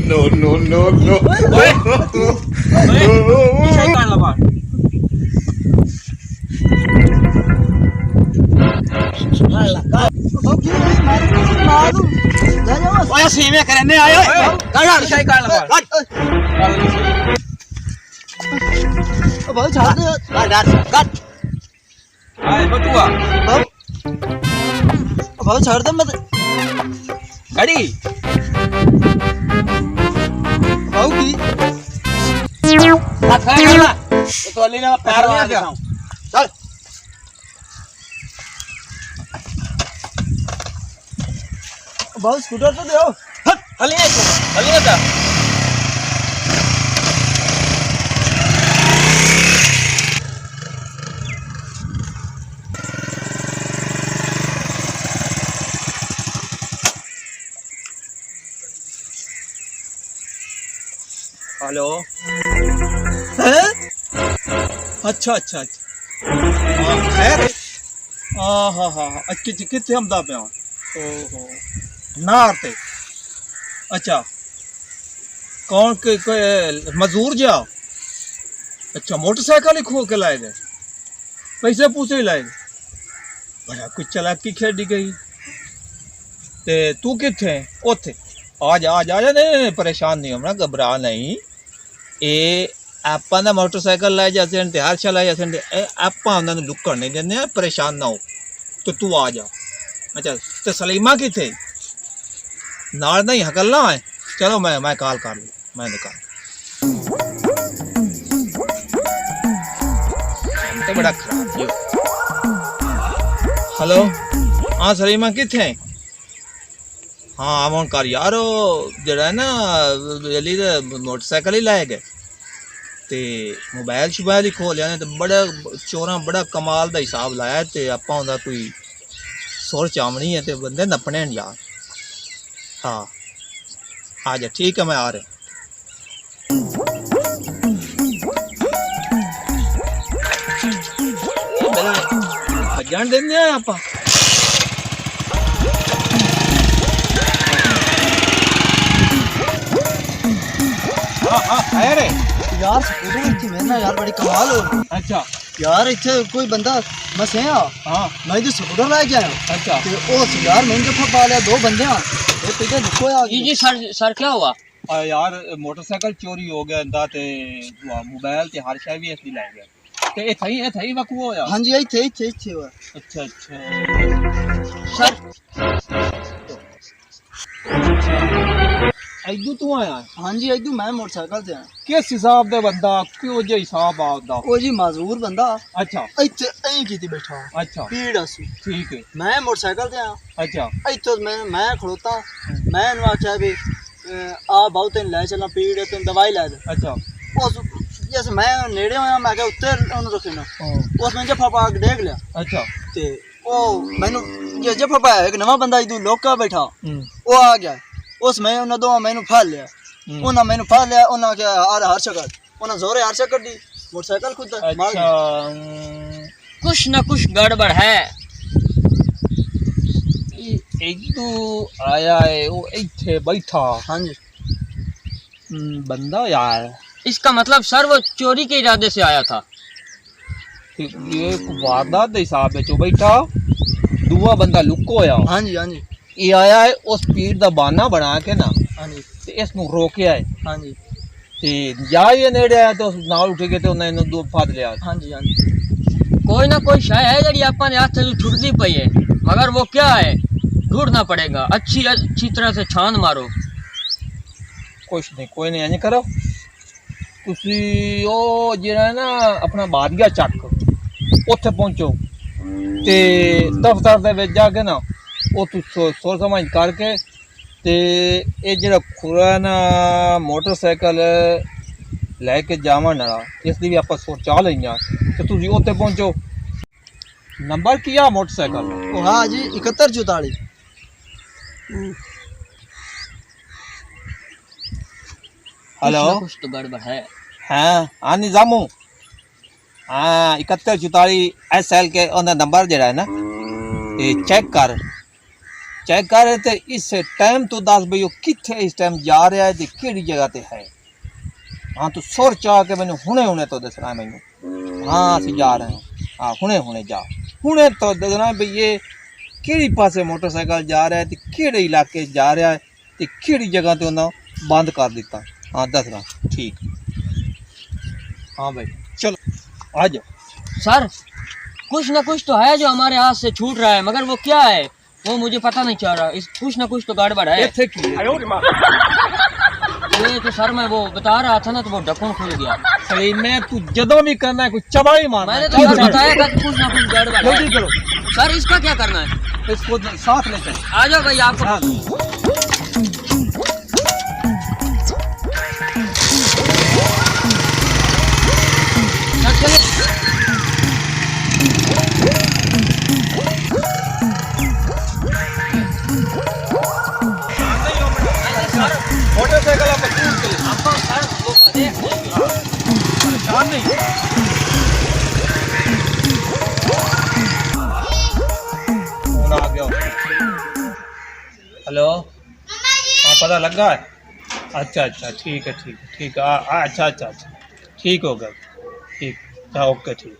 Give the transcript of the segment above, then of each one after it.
No, no, no, no. सीमे करने आयो बहुत छाड़ बहुत छाड़ दे मत गाड़ी भाऊ की तो अली ने पैर में आ गया चल भाऊ स्कूटर तो दो अली ने था हेलो अच्छा अच्छा अच्छा हाँ खैर हाँ हाँ हाँ अच्छी कितने हम दा पे ओहो ना आते अच्छा कौन के मजदूर जाओ अच्छा मोटरसाइकिल ही खो के लाए गए पैसे पूछे ही लाए गए बड़ा कुछ चालाकी खेडी गई ते तू किथे ओथे आ जा नहीं परेशान नहीं होना घबरा नहीं ए ਆਪਾਂ ਦਾ मोटरसाइकिल ਲੈ ਜਾਂਦੇ ਨੇ ਤੇ ਹਰ ਚਲਾ ਜਾਂਦੇ ਨੇ ਆਪਾਂ ਉਹਨਾਂ ਨੂੰ ਲੁੱਕਣ ਨਹੀਂ ਦਿੰਦੇ ਆ ਪਰੇਸ਼ਾਨ ਨਾ ਹੋ ਤੇ ਤੂੰ ਆ ਜਾ ਅੱਛਾ ਤੇ ਸਲੀਮਾ ਕਿੱਥੇ ਨਾਲ ਨਹੀਂ ਹਕਲਣਾ ਹੈ ਚਲੋ ਮੈਂ ਕਾਲ ਕਰ ਲੂੰ ਮੈਂ ਨਿਕਾਲ ਤੇ ਬੜਾ ਖਰਾਬ ਜੀ हेलो हाँ सलीमा किथे हाँ आवन कर यार जरा ना जल्दी मोटरसाइकिल ही लाए गए ते मोबाइल शोबाइल ही खोलिया ने तो बड़ा चोरा बड़ा कमाल का हिसाब लाया ते आपां उहदा कोई सुर चामनी है ते बंदे नपने न यार हाँ आ जा ठीक है मैं आ रहा भजन देंगे आपां हाँ खैर है यार स्कूटर इतनी मेहनत यार बड़ी कमाल हो अच्छा यार इतने कोई बंदा बस है हाँ मैं जो स्कूटर ला गया अच्छा ते उस यार मैंने जब पा लिया दो बंदे हैं ये पीछे देखो यार जी सर क्या हुआ यार मोटरसाइकिल चोरी हो गया इंदा ते मोबाइल ते हर शय भी असली ले गया ते ए थई वकू होया हां जी यही थे हुआ अच्छा अच्छा सर ऐदू तू आया हां जी एकदम मैं मोटरसाइकिल से आया किस हिसाब दे बंदा क्यों जे हिसाब आउदा ओ जी मजदूर बंदा अच्छा इत्थे ऐ कीती बैठा अच्छा पीड़ असु ठीक है मैं मोटरसाइकिल से आया अच्छा इत्थे मैं खड़ोता मैं इन्हू आख्या भी आ बहुत तेन ले चलना पीड़ तेन दवाई लै दे अच्छा उस जैसे मैं नेड़े होया मैं क्या उत्ते उन्हें रखना उस मैं जफा पा के देख लिया अच्छा ते ओ मैनू जे जफा पाया एक नवा बंदा इदू लोका बैठा वो आ गया उस मैं उन्हें दो मैनू फड़ लिया उन्हें मैनू फड़ लिया उन्हें क्या हर शकल उन्हें जोरे हर शकल दी मोटरसाइकिल खुद अच्छा कुछ न कुछ गड़बड़ है ऐदू आया है वो इत्थे बैठा हाँ जी बंदा यार इसका मतलब सर वो चोरी के इरादे से आया था ये वारदात दे हिसाब में जो बैठा दूआ बंदा लुको होया हाँ जी ये आया है उस पीर दा बहाना बना के ना हाँ जी ते इसनु रोकिया है हाँ जी ते जा ये नेड़े आया तो नाल उठ के ते उन्हें इन्हू दो फड़ लिया हाँ जी हाँ जी कोई ना कोई शय है जड़ी अपन हाथ से छुटती पई है मगर वो क्या है ढूंढना पड़ेगा अच्छी तरह से छान मारो कुछ नहीं कोई नहीं इंज करो तुसी ओ जेड़ा ना अपना बादिया चक उत्थे पहुंचो ते दफ्तर दे विच जाके ना ओ तू सोच समझ करके ते ये जेड़ा खुरा ना मोटरसाइकिल ਲੈ ਕੇ ਜਾਵਾਂ ਨਾਲਾ ਇਸ ਦੀ ਵੀ ਆਪਾਂ ਸੋਚ ਚਾਹ ਲਈਆਂ ਤੇ ਤੁਸੀਂ ਉੱਥੇ ਪਹੁੰਚੋ ਨੰਬਰ ਕੀ ਆ ਮੋਟਰਸਾਈਕਲ ओ हाँ जी 7144 हेलो कुछ तो गड़बड़ है। हाँ हाँ निजामू हाँ 7144 SL के उन्हें नंबर जरा है ना ये चेक कर ते इस टाइम तो दस बई किथे इस टाइम जा रहा है ते केड़ी जगह ते है हाँ तू सुर चाह के मैंने हुने तो दसना है मैनू हाँ असं जा रहे हैं हाँ हुने जा हुने तो दसना बई ये केड़ी पासे मोटरसाइकिल जा रहा है ते केड़े इलाके जा रहा है ते केड़ी जगह ते उन्हें बंद कर दिता हाँ दसना ठीक हाँ भाई चलो आ जाओ। सर कुछ ना कुछ तो है जो हमारे हाथ से छूट रहा है, मगर वो क्या है वो मुझे पता नहीं चल रहा। इस कुछ ना कुछ तो गड़बड़ है। इत्थे की है? ये तो सर मैं वो बता रहा था ना तो वो ढक्कन खुल गया। सही में तू जदों भी करना है कुछ चबाई मारना मैंने है। तो सर बताया था कि कुछ ना कुछ गड़बड़ जल्दी है। करो सर इसका क्या करना है? इसको साथ लेते हैं आ जाओ भाई आपको हाँ। सर चलो। मोटरसाइकिल आप कूद के ले आपको सर वो देख लीजिए। परेशान नहीं फोन आ गया हेलो हाँ पता लगा है अच्छा ठीक है अच्छा ठीक हो गया ठीक हाँ ओके ठीक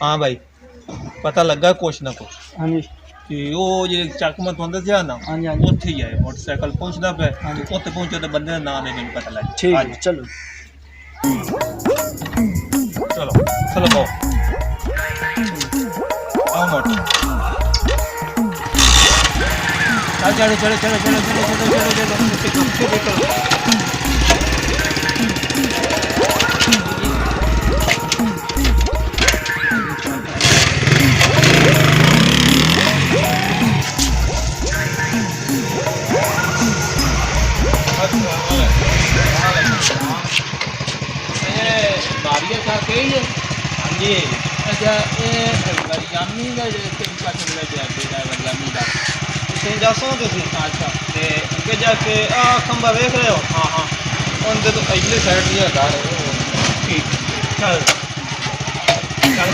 हाँ भाई पता लगा कुछ ना कुछ हाँ जी कि ਉਹ ਜੇ ਚੱਕ ਮਤ ਹੁੰਦਾ ਸੀ ਨਾ ਹਾਂਜੀ, ਹਾਂਜੀ। ਉੱਥੇ ਹੀ ਹੈ ਮੋਟਰਸਾਈਕਲ ਪਹੁੰਚਦਾ ਪਿਆ ਤੇ ਉੱਥੇ ਪਹੁੰਚੇ ਤੇ ਬੰਦੇ ਦਾ ਨਾਂ ਨਹੀਂ ਮੈਨੂੰ ਪਤਾ ਲੱਗਾ ठीक ਹਾਂਜੀ, है चलो ਚਲੋ ਬਹੁ ਆਓ ਮੋਟ ਆ ਚਲੋ नारियल का कही है हाँ जी अच्छा ये जामी का का चल जामी का तुम जासो तुम अच्छा ते अगे जाके आ खंबा देख रहे हो हाँ हाँ उनके तो अगली साइड नहीं है घर ठीक चल चल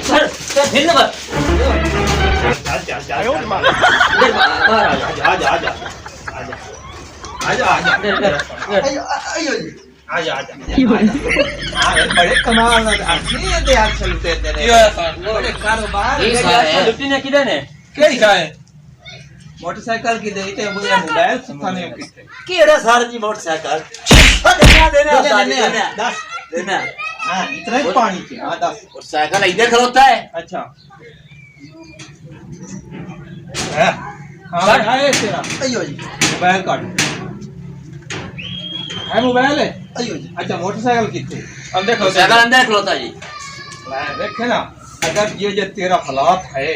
सर सर धन्यवाद। बड़े कमाल बड़े कारोबार लुट्टी ने किधर है? मोटरसाइकिल की देते हैं मुझे मोबाइल सुखाने की केड़ा सर जी मोटरसाइकिल देना हाँ इतना ही पानी के हाँ 10 मोटरसाइकिल इधर खलोता है अच्छा है हाँ है तेरा अयो जी मोबाइल काट है मोबाइल है अयो जी अच्छा मोटरसाइकिल कितने अंदर खड़ो मोटरसाइकिल अंदर खलोता जी देखे ना अगर ये तेरा हालात है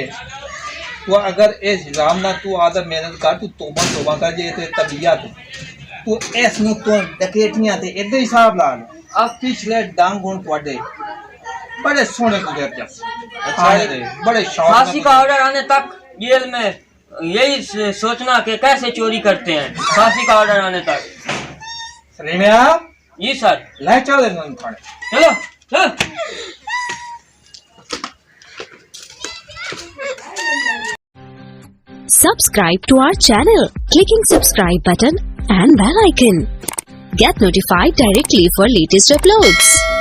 तो अगर इस हिसाब ना तू आदर मेहनत कर तू तोबा कर जे ते तबीयत तू इस नु तो डकैतियां ते इधर हिसाब ला ले अब पिछले डांग गुण पड़े बड़े सोने गुजर जा अच्छा बड़े शौक फांसी का ऑर्डर आने तक जेल में यही सोचना कि कैसे चोरी करते हैं। फांसी का ऑर्डर आने तक सलीमिया जी सर ले चल इन खाने चलो चल। Subscribe to our channel, clicking subscribe button and bell icon. Get notified directly for latest uploads.